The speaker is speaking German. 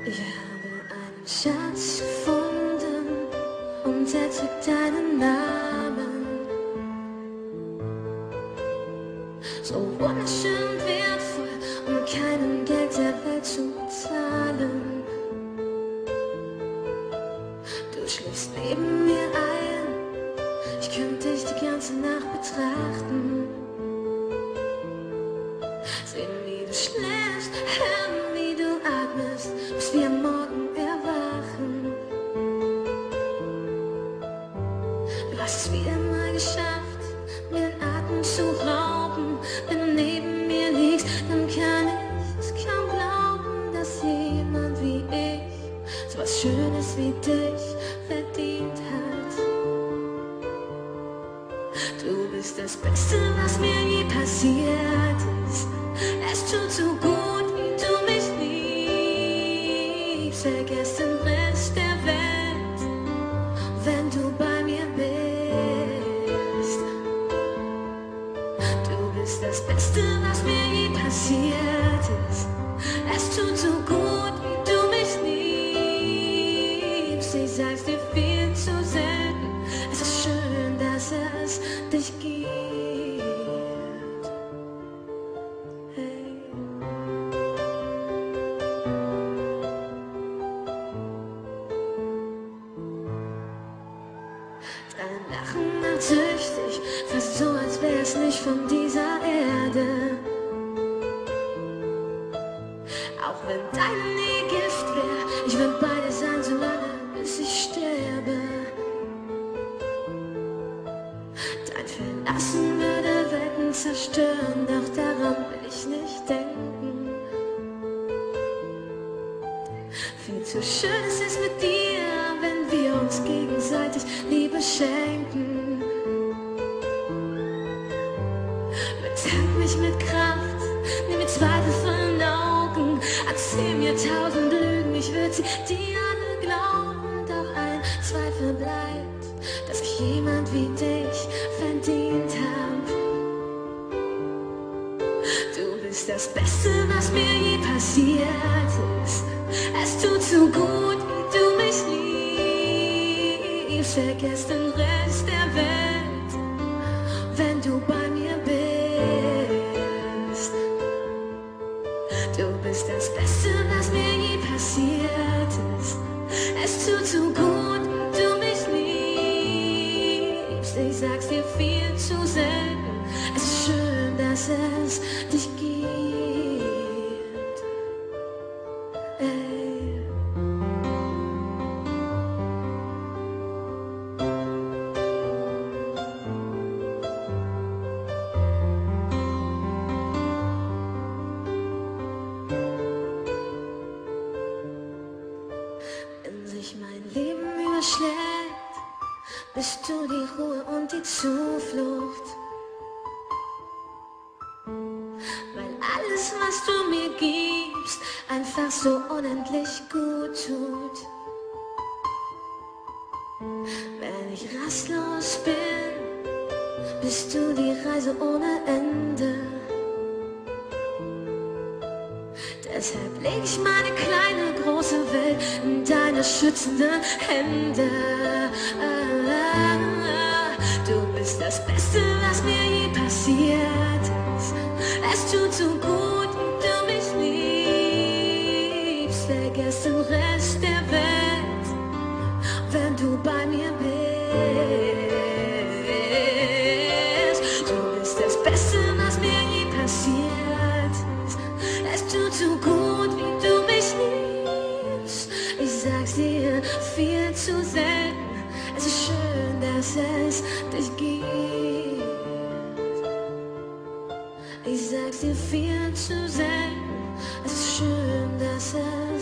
Ich habe einen Schatz gefunden und er trägt deinen Namen. So wunderschön wertvoll, um mit keinem Geld der Welt zu bezahlen. Du schläfst neben mir ein, ich könnte dich die ganze Nacht betrachten. Sehen, wie du schläfst, hören, wie du atmest, bis wir am Morgen erwachen. Du hast es wieder mal geschafft, mir den Atem zu rauben. Wenn du neben mir liegst, dann kann ich es kaum glauben, dass jemand wie ich so was Schönes wie dich verdient hat. Du bist das Beste, was mir je passiert ist. Es tut so gut, wie du mich liebst. Vergiss den Rest der Welt, wenn du bei mir bist. Du bist das Beste, was mir je passiert ist. Es tut so gut, wie du mich liebst. Ich sag's dir viel zu selten. Es ist schön, dass es dich gibt. Dein Lachen macht süchtig, fast so, als wär's nicht von dieser Erde. Auch wenn deine Nähe Gift wär, ich würd bei dir sein, so lange, bis ich sterbe. Dein Verlassen würde Welten zerstören, doch daran will ich nicht denken. Viel zu schön ist es mit dir, wenn wir uns gegenseitig Liebe schenken. Betank mich mit Kraft, nimm mir Zweifel von den Augen, erzähl mir 1000 Lügen, ich würd sie dir alle glauben. Doch ein Zweifel bleibt, dass ich jemand wie dich verdient hab. Du bist das Beste, was mir je passiert ist. Es tut so gut, wie du mich liebst. Vergiss den Rest der Welt, wenn du bei mir bist. Du bist das Beste, was mir je passiert ist. Es tut so gut, wie du mich liebst. Ich sag's dir viel zu selten. Es ist schön, dass es dich gibt. Wenn sich mein Leben überschlägt, bist du die Ruhe und die Zuflucht. Weil alles, was du mir gibst, einfach so unendlich gut tut. Wenn ich rastlos bin, bist du die Reise ohne Ende. Deshalb leg ich meine kleine, große Welt in deine schützenden Hände. Du bist das Beste, was mir je passiert ist. Es tut so gut, wie du mich liebst. Vergiss den Rest der Welt, wenn du bei mir bist. Du bist das Beste, was mir je passiert ist. Es tut so gut, wie du mich liebst. Ich sag's dir viel zu selten. Es ist schön, dass es dich gibt. Ich sag's dir viel zu selten. Es ist schön, dass es